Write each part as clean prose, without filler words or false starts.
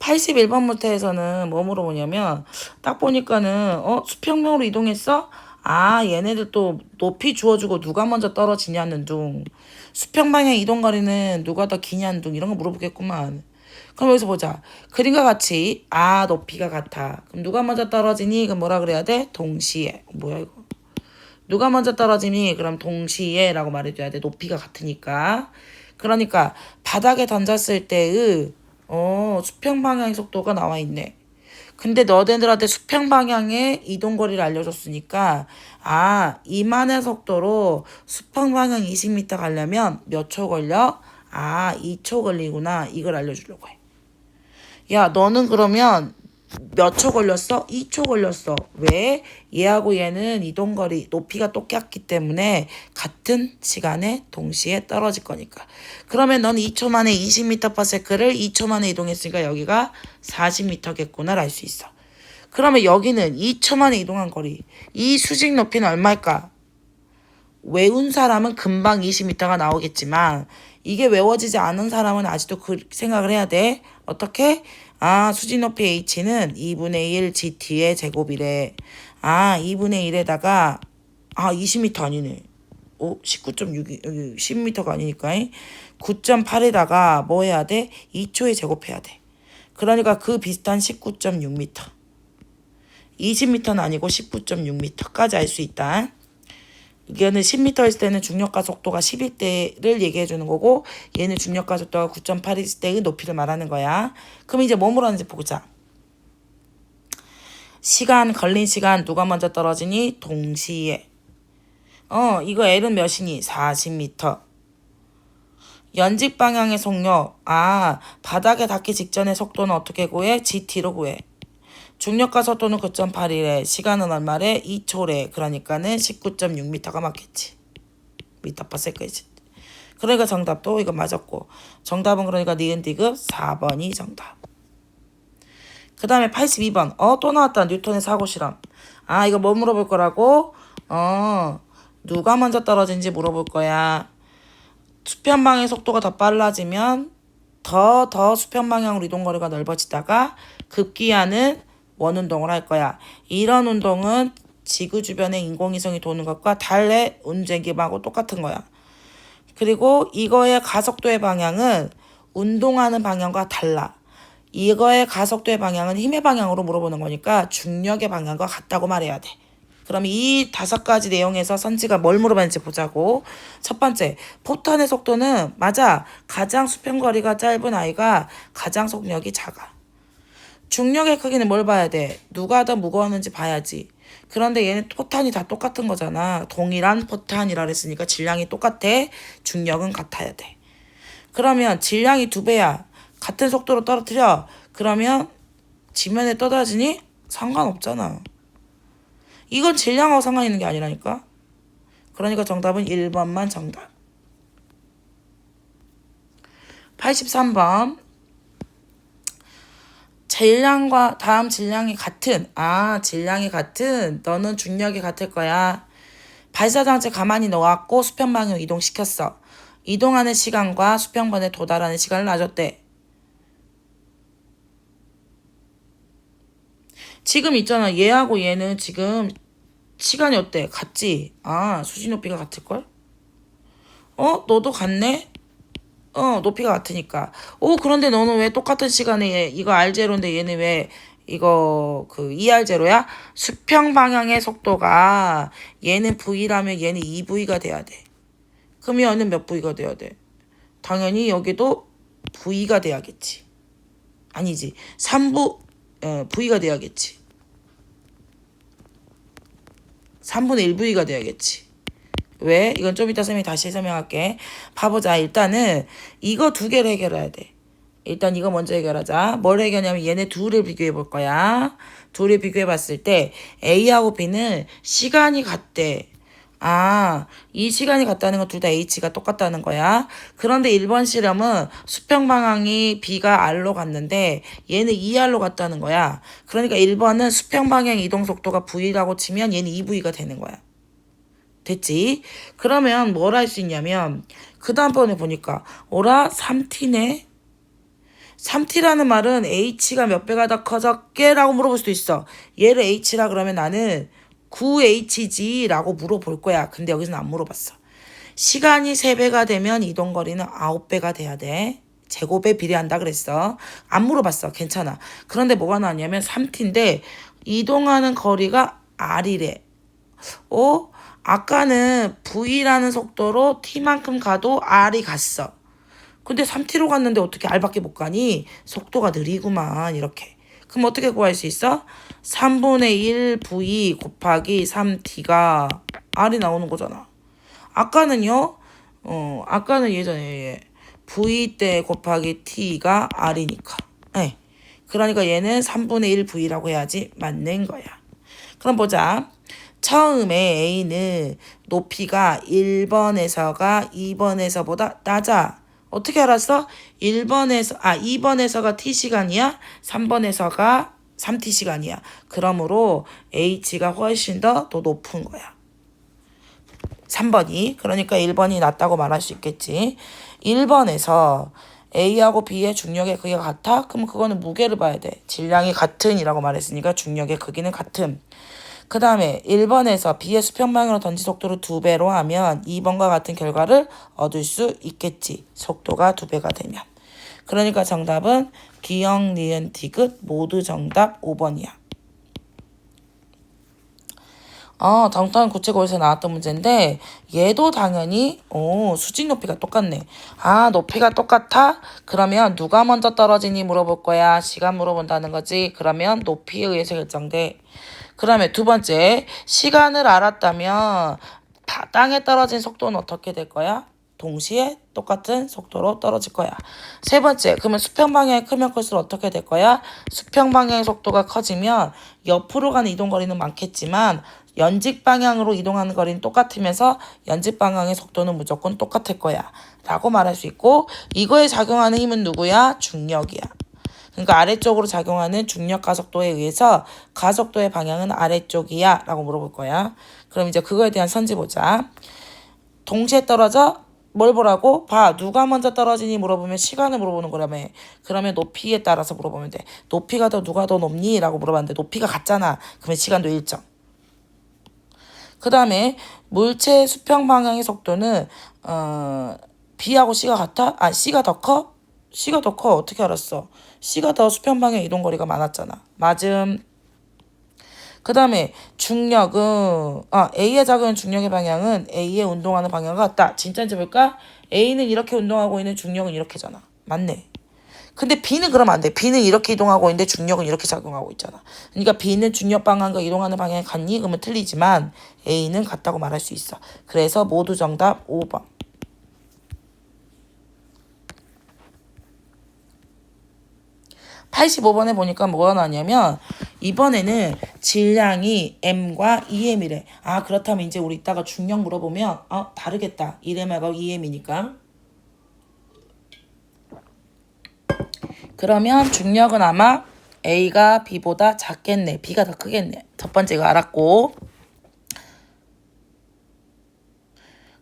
81번부터 해서는 뭐 물어보냐면 딱 보니까는 수평형으로 이동했어? 아, 얘네들 또 높이 주어주고 누가 먼저 떨어지냐는 둥. 수평 방향 이동 거리는 누가 더 기냐는 둥. 이런 거 물어보겠구만. 그럼 여기서 보자. 그림과 같이 높이가 같아. 그럼 누가 먼저 떨어지니? 그럼 뭐라 그래야 돼? 동시에. 뭐야 이거? 누가 먼저 떨어지니? 그럼 동시에 라고 말해줘야 돼. 높이가 같으니까. 그러니까 바닥에 던졌을 때의 수평 방향의 속도가 나와 있네. 근데 너네들한테 수평 방향의 이동 거리를 알려줬으니까 이만의 속도로 수평 방향 20m 가려면 몇 초 걸려? 2초 걸리구나. 이걸 알려주려고 해. 야, 너는 그러면 몇 초 걸렸어? 2초 걸렸어. 왜? 얘하고 얘는 이동거리, 높이가 똑같기 때문에 같은 시간에 동시에 떨어질 거니까. 그러면 넌 2초 만에 20m/s를 2초 만에 이동했으니까 여기가 40m겠구나 알 수 있어. 그러면 여기는 2초 만에 이동한 거리. 이 수직 높이는 얼마일까? 외운 사람은 금방 20m가 나오겠지만 이게 외워지지 않은 사람은 아직도 그 생각을 해야 돼. 어떻게? 수직 높이 h는 2분의 1 gt의 제곱이래. 2분의 1에다가 20m 아니네. 19.6이 여기 10m가 아니니까 9.8에다가 뭐 해야 돼? 2초에 제곱해야 돼. 그러니까 그 비슷한 19.6m. 20m는 아니고 19.6m까지 알 수 있다. 이거는 10m 있을 때는 중력가 속도가 10일 때를 얘기해 주는 거고 얘는 중력가 속도가 9.8일 때의 높이를 말하는 거야. 그럼 이제 뭐 물었는지 보자. 걸린 시간 누가 먼저 떨어지니? 동시에. 이거 L은 몇이니? 40m. 연직 방향의 속력. 바닥에 닿기 직전의 속도는 어떻게 구해? GT로 구해. 중력가 속도는 9.8이래. 시간은 얼마래? 2초래. 그러니까는 19.6m가 맞겠지. 미터/세컨이지. 그러니까 정답도 이거 맞았고. 정답은 그러니까 니은 디귿 4번이 정답. 그 다음에 82번. 또 나왔다. 뉴턴의 사고 실험. 이거 뭐 물어볼 거라고? 누가 먼저 떨어진지 물어볼 거야. 수평 방향의 속도가 더 빨라지면 더 수평 방향으로 이동 거리가 넓어지다가 급기야는 원운동을 할 거야. 이런 운동은 지구 주변에 인공위성이 도는 것과 달의 움직임하고 똑같은 거야. 그리고 이거의 가속도의 방향은 운동하는 방향과 달라. 이거의 가속도의 방향은 힘의 방향으로 물어보는 거니까 중력의 방향과 같다고 말해야 돼. 그럼 이 5가지 내용에서 선지가 뭘 물어봤는지 보자고. 첫 번째, 포탄의 속도는 맞아. 가장 수평거리가 짧은 아이가 가장 속력이 작아. 중력의 크기는 뭘 봐야 돼? 누가 더 무거웠는지 봐야지. 그런데 얘는 포탄이 다 똑같은 거잖아. 동일한 포탄이라 그랬으니까 질량이 똑같아. 중력은 같아야 돼. 그러면 질량이 2배야. 같은 속도로 떨어뜨려. 그러면 지면에 떠다지니? 상관없잖아. 이건 질량하고 상관 있는 게 아니라니까. 그러니까 정답은 1번만 정답. 83번. 질량과 다음 질량이 같은. 질량이 같은. 너는 중력이 같을 거야. 발사장치 가만히 놓았고 수평방향 이동시켰어. 이동하는 시간과 수평번에 도달하는 시간을 놔줬대. 지금 있잖아. 얘하고 얘는 지금 시간이 어때? 같지? 수직 높이가 같을걸? 너도 같네? 높이가 같으니까. 그런데 너는 왜 똑같은 시간에 이거 R0인데 얘는 왜 이거 ER0야? 수평 방향의 속도가 얘는 V라면 얘는 2V가 돼야 돼. 그럼 얘는 몇 V가 돼야 돼? 당연히 여기도 V가 돼야겠지. 아니지. 3V가 돼야겠지. 3분의 1V가 돼야겠지. 왜? 이건 좀 이따 쌤이 다시 설명할게. 봐보자. 일단은 이거 2개를 해결해야 돼. 일단 이거 먼저 해결하자. 뭘 해결하냐면 얘네 둘을 비교해 볼 거야. 둘을 비교해 봤을 때 A하고 B는 시간이 같대. 이 시간이 같다는 건 둘 다 H가 똑같다는 거야. 그런데 1번 실험은 수평 방향이 B가 R로 갔는데 얘는 2R로 갔다는 거야. 그러니까 1번은 수평 방향 이동 속도가 V라고 치면 얘는 2V가 되는 거야. 됐지? 그러면 뭘 할 수 있냐면 그 다음번에 보니까 3T네? 3t라는 말은 h가 몇 배가 더 커졌게? 라고 물어볼 수도 있어. 얘를 h라 그러면 나는 9h지 라고 물어볼 거야. 근데 여기서는 안 물어봤어. 시간이 3배가 되면 이동거리는 9배가 돼야 돼. 제곱에 비례한다 그랬어. 안 물어봤어. 괜찮아. 그런데 뭐가 나왔냐면 3t인데 이동하는 거리가 r이래. 아까는 v라는 속도로 t만큼 가도 r이 갔어. 근데 3t로 갔는데 어떻게 r밖에 못 가니? 속도가 느리구만. 이렇게. 그럼 어떻게 구할 수 있어? 3분의 1 v 곱하기 3t가 r이 나오는 거잖아. 아까는요? 아까는 예전에 v 때 곱하기 t가 r이니까. 네. 그러니까 얘는 3분의 1 v라고 해야지 맞는 거야. 그럼 보자. 처음에 A는 높이가 1번에서가 2번에서보다 낮아. 어떻게 알았어? 2번에서가 t시간이야. 3번에서가 3t시간이야. 그러므로 h가 훨씬 더 높은 거야. 3번이. 그러니까 1번이 낫다고 말할 수 있겠지. 1번에서 A하고 B의 중력의 크기가 같아? 그럼 그거는 무게를 봐야 돼. 질량이 같은이라고 말했으니까 중력의 크기는 같음. 그 다음에 1번에서 B의 수평방향으로 던진 속도를 2배로 하면 2번과 같은 결과를 얻을 수 있겠지. 속도가 2배가 되면. 그러니까 정답은 기역, 니은, 디귿 모두 정답 5번이야. 당탄 구체고에서 나왔던 문제인데 얘도 당연히 수직 높이가 똑같네. 높이가 똑같아? 그러면 누가 먼저 떨어지니 물어볼 거야. 시간 물어본다는 거지. 그러면 높이에 의해서 결정돼. 그러면 두 번째, 시간을 알았다면 땅에 떨어진 속도는 어떻게 될 거야? 동시에 똑같은 속도로 떨어질 거야. 세 번째, 그러면 수평 방향이 크면 클수록 어떻게 될 거야? 수평 방향의 속도가 커지면 옆으로 가는 이동 거리는 많겠지만 연직 방향으로 이동하는 거리는 똑같으면서 연직 방향의 속도는 무조건 똑같을 거야. 라고 말할 수 있고, 이거에 작용하는 힘은 누구야? 중력이야. 그러니까 아래쪽으로 작용하는 중력 가속도에 의해서 가속도의 방향은 아래쪽이야 라고 물어볼 거야. 그럼 이제 그거에 대한 선지 보자. 동시에 떨어져? 뭘 보라고? 봐. 누가 먼저 떨어지니 물어보면 시간을 물어보는 거라며. 그러면 높이에 따라서 물어보면 돼. 높이가 더 누가 더 높니? 라고 물어봤는데 높이가 같잖아. 그러면 시간도 일정. 그 다음에 물체의 수평 방향의 속도는 B하고 C가 같아? C가 더 커? C가 더 커. 어떻게 알았어? C가 더 수평 방향 이동 거리가 많았잖아. 맞음. 그 다음에 중력은 A의 작은 중력의 방향은 A의 운동하는 방향과 같다. 진짜인지 볼까? A는 이렇게 운동하고 있는 중력은 이렇게잖아. 맞네. 근데 B는 그러면 안 돼. B는 이렇게 이동하고 있는데 중력은 이렇게 작용하고 있잖아. 그러니까 B는 중력 방향과 이동하는 방향이 같니? 그러면 틀리지만 A는 같다고 말할 수 있어. 그래서 모두 정답 5번. 85번에 보니까 뭐가 나왔냐면 이번에는 질량이 M과 EM이래. 그렇다면 이제 우리 이따가 중력 물어보면 다르겠다. 1M하고 2M이니까. 그러면 중력은 아마 A가 B보다 작겠네. B가 더 크겠네. 첫 번째 이거 알았고.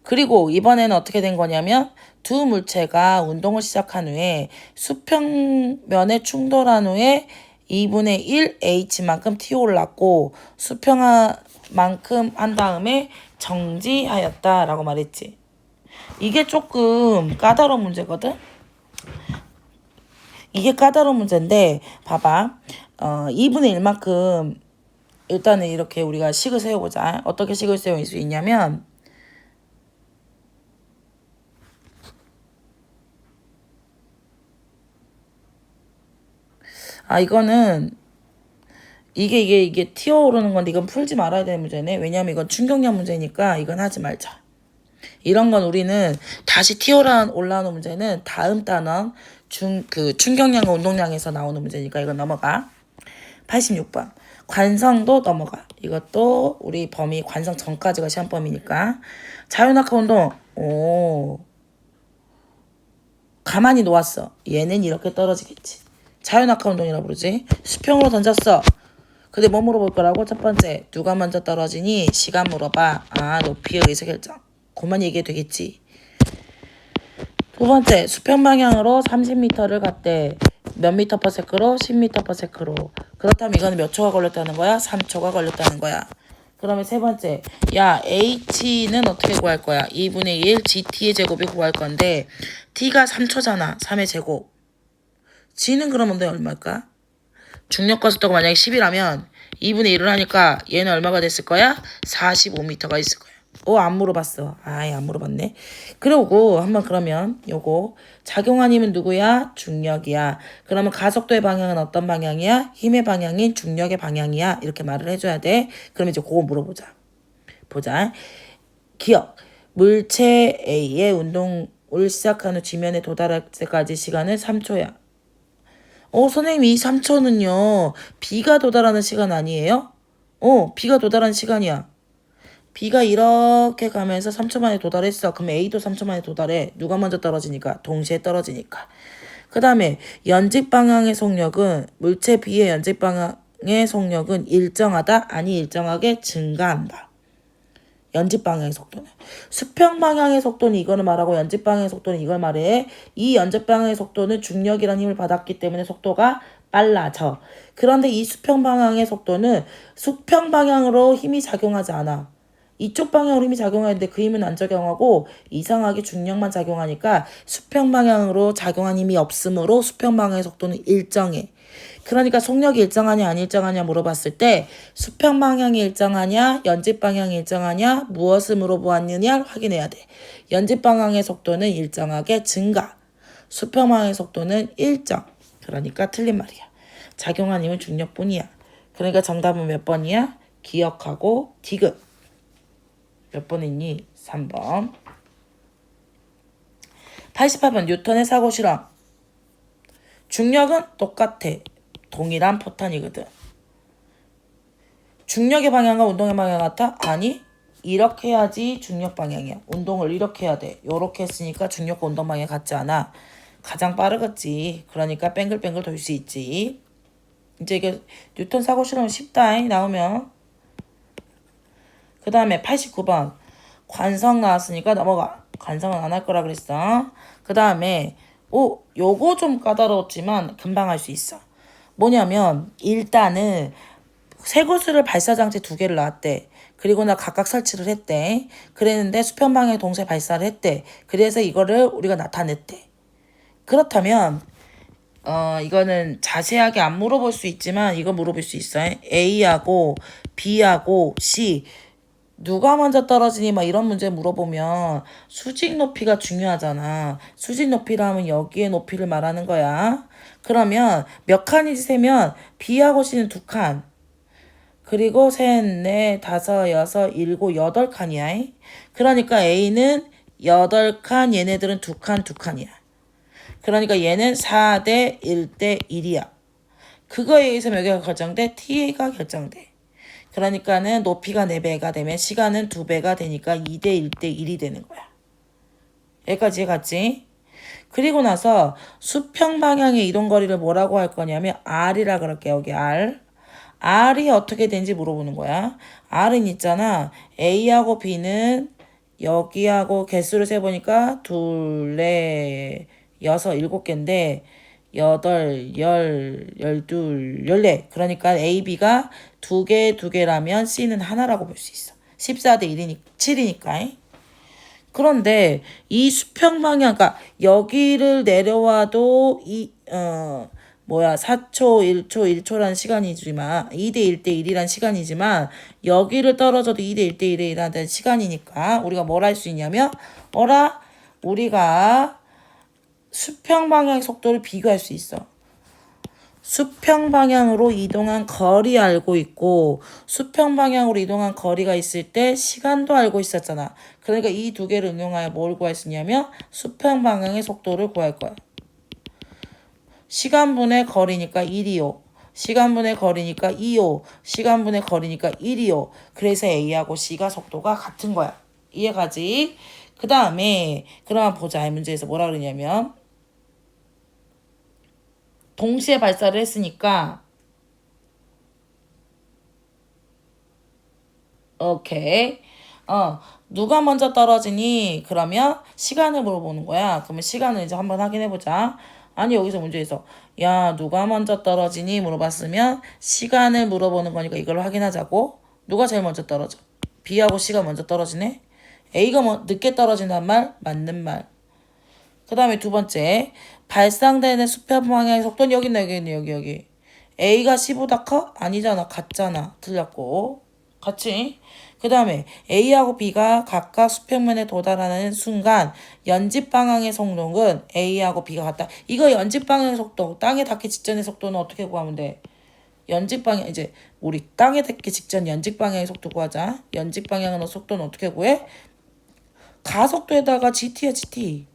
그리고 이번에는 어떻게 된 거냐면 두 물체가 운동을 시작한 후에 수평면에 충돌한 후에 2분의 1 h만큼 튀어 올랐고 수평만큼 한 다음에 정지하였다라고 말했지. 이게 조금 까다로운 문제거든. 이게 까다로운 문제인데 봐봐. 2분의 1만큼 일단은 이렇게 우리가 식을 세워보자. 어떻게 식을 세울 수 있냐면 이거는 이게 튀어오르는 건데 이건 풀지 말아야 되는 문제네. 왜냐면 이건 충격량 문제니까 이건 하지 말자. 이런 건 우리는 다시 올라오는 문제는 다음 단원 충격량과 운동량에서 나오는 문제니까 이건 넘어가. 86번. 관성도 넘어가. 이것도 우리 범위 관성 전까지가 시험 범위니까. 자유낙하 운동. 가만히 놓았어. 얘는 이렇게 떨어지겠지. 자유낙하 운동이라고 부르지. 수평으로 던졌어. 근데 뭐 물어볼 거라고? 첫 번째, 누가 먼저 떨어지니? 시간 물어봐. 높이에 의해서 결정. 그만 얘기해 되겠지. 두 번째, 수평 방향으로 30m를 갔대. 몇 미터 퍼 세크로? 10미터 퍼 세크로. 그렇다면 이거는 몇 초가 걸렸다는 거야? 3초가 걸렸다는 거야. 그러면 세 번째, 야 h는 어떻게 구할 거야? 2분의 1 gt의 제곱이 구할 건데 t가 3초잖아. 3의 제곱. g는 그러면 얼마일까? 중력과 속도가 만약에 10이라면 2분의 1을 하니까 얘는 얼마가 됐을 거야? 45m가 있을 거야. 안 물어봤어. 아예 안 물어봤네. 그리고 한번 그러면 요거 작용한 힘은 누구야? 중력이야. 그러면 가속도의 방향은 어떤 방향이야? 힘의 방향인 중력의 방향이야. 이렇게 말을 해줘야 돼. 그럼 이제 그거 물어보자. 보자. 기억. 물체 A의 운동을 시작한 후 지면에 도달할 때까지 시간은 3초야. 선생님 이 3초는요. B가 도달하는 시간 아니에요? B가 도달하는 시간이야. B가 이렇게 가면서 3초 만에 도달했어. 그럼 A도 3초 만에 도달해. 누가 먼저 떨어지니까? 동시에 떨어지니까. 그 다음에 연직 방향의 속력은 물체 B의 연직 방향의 속력은 일정하다? 아니 일정하게 증가한다. 연직 방향의 속도는. 수평 방향의 속도는 이거를 말하고 연직 방향의 속도는 이걸 말해. 이 연직 방향의 속도는 중력이라는 힘을 받았기 때문에 속도가 빨라져. 그런데 이 수평 방향의 속도는 수평 방향으로 힘이 작용하지 않아. 이쪽 방향으로 힘이 작용하는데 그 힘은 안 작용하고 이상하게 중력만 작용하니까 수평 방향으로 작용한 힘이 없으므로 수평 방향의 속도는 일정해. 그러니까 속력이 일정하냐 안 일정하냐 물어봤을 때 수평 방향이 일정하냐 연직 방향이 일정하냐 무엇을 물어보았느냐 확인해야 돼. 연직 방향의 속도는 일정하게 증가. 수평 방향의 속도는 일정. 그러니까 틀린 말이야. 작용한 힘은 중력뿐이야. 그러니까 정답은 몇 번이야? 기억하고 디귿. 몇 번 있니? 3번. 88번 뉴턴의 사고 실험. 중력은 똑같아. 동일한 포탄이거든. 중력의 방향과 운동의 방향 같아? 아니. 이렇게 해야지 중력 방향이야. 운동을 이렇게 해야 돼. 요렇게 했으니까 중력과 운동 방향 같지 않아. 가장 빠르겠지. 그러니까 뱅글뱅글 돌 수 있지. 이제 이게 뉴턴 사고 실험은 쉽다. 나오면. 그 다음에 89번. 관성 나왔으니까 넘어가. 관성은 안 할 거라 그랬어. 그 다음에 요거 좀 까다로웠지만 금방 할 수 있어. 뭐냐면 일단은 쇠구슬을 발사장치 2개를 놨대. 그리고 나 각각 설치를 했대. 그랬는데 수평방향에 동시에 발사를 했대. 그래서 이거를 우리가 나타냈대. 그렇다면 이거는 자세하게 안 물어볼 수 있지만 이거 물어볼 수 있어요. A하고 B하고 C 누가 먼저 떨어지니 막 이런 문제 물어보면 수직 높이가 중요하잖아. 수직 높이라면 여기의 높이를 말하는 거야. 그러면 몇 칸이지 세면 B하고 C는 2칸. 그리고 셋, 넷, 다섯, 여섯, 일곱, 8칸이야. 그러니까 A는 8칸, 얘네들은 2칸, 2칸이야. 그러니까 얘는 4대 1대 1이야. 그거에 의해서 몇 개가 결정돼? T가 결정돼. 그러니까는 높이가 4배가 되면 시간은 2배가 되니까 2대 1대 1이 되는 거야. 여기까지 갔지? 그리고 나서 수평 방향의 이동 거리를 뭐라고 할 거냐면 R이라 그럴게. 여기 R. R이 어떻게 되는지 물어보는 거야. R은 있잖아. A하고 B는 여기하고 개수를 세보니까 2, 4, 6, 7개인데 8, 10, 12, 14. 그러니까 A, B가 2개라면 C는 하나라고 볼 수 있어. 14대 7이니까. 그런데 이 수평 방향, 그러니까 여기를 내려와도 4초, 1초, 1초라는 시간이지만 2대 1대 1이란 시간이지만 여기를 떨어져도 2대 1대 1이라는 시간이니까 우리가 뭘 할 수 있냐면 우리가 수평 방향의 속도를 비교할 수 있어. 수평 방향으로 이동한 거리 알고 있고 수평 방향으로 이동한 거리가 있을 때 시간도 알고 있었잖아. 그러니까 이 2개를 응용하여 뭘 구할 수 있냐면 수평 방향의 속도를 구할 거야. 시간분의 거리니까 1이요. 시간분의 거리니까 2요. 시간분의 거리니까 1이요. 그래서 A하고 C가 속도가 같은 거야. 이해가지? 그 다음에 그러면 보자. 이 문제에서 뭐라 그러냐면 동시에 발사를 했으니까 오케이. 누가 먼저 떨어지니? 그러면 시간을 물어보는 거야. 그러면 시간을 이제 한번 확인해보자. 아니, 여기서 문제에서, 야, 누가 먼저 떨어지니? 물어봤으면 시간을 물어보는 거니까 이걸 확인하자고. 누가 제일 먼저 떨어져? B하고 C가 먼저 떨어지네? A가 늦게 떨어진단 말? 맞는 말. 그 다음에 두 번째, 발상되는 수평 방향의 속도는 여기 있네, 여기 있네, 여기. A가 C보다 커? 아니잖아, 같잖아. 틀렸고. 같이. 그 다음에 A하고 B가 각각 수평면에 도달하는 순간 연집 방향의 속도는 A하고 B가 같다. 이거 연집 방향의 속도, 땅에 닿기 직전의 속도는 어떻게 구하면 돼? 연직 방향, 이제 우리 땅에 닿기 직전 연직 방향의 속도 구하자. 연직 방향의 속도는 어떻게 구해? 가속도에다가 GT야, GT.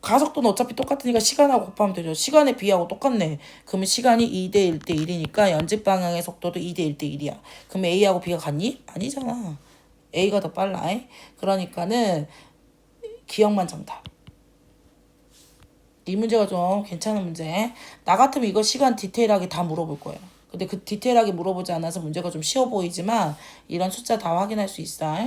가속도는 어차피 똑같으니까 시간하고 곱하면 되죠. 시간의 비하고 똑같네. 그러면 시간이 2대 1대 1이니까 연집 방향의 속도도 2대 1대 1이야. 그럼 A하고 B가 같니? 아니잖아. A가 더 빨라. 그러니까는 기억만 정답. 이 문제가 좀 괜찮은 문제. 나 같으면 이거 시간 디테일하게 다 물어볼 거예요. 근데 그 디테일하게 물어보지 않아서 문제가 좀 쉬워 보이지만 이런 숫자 다 확인할 수 있어.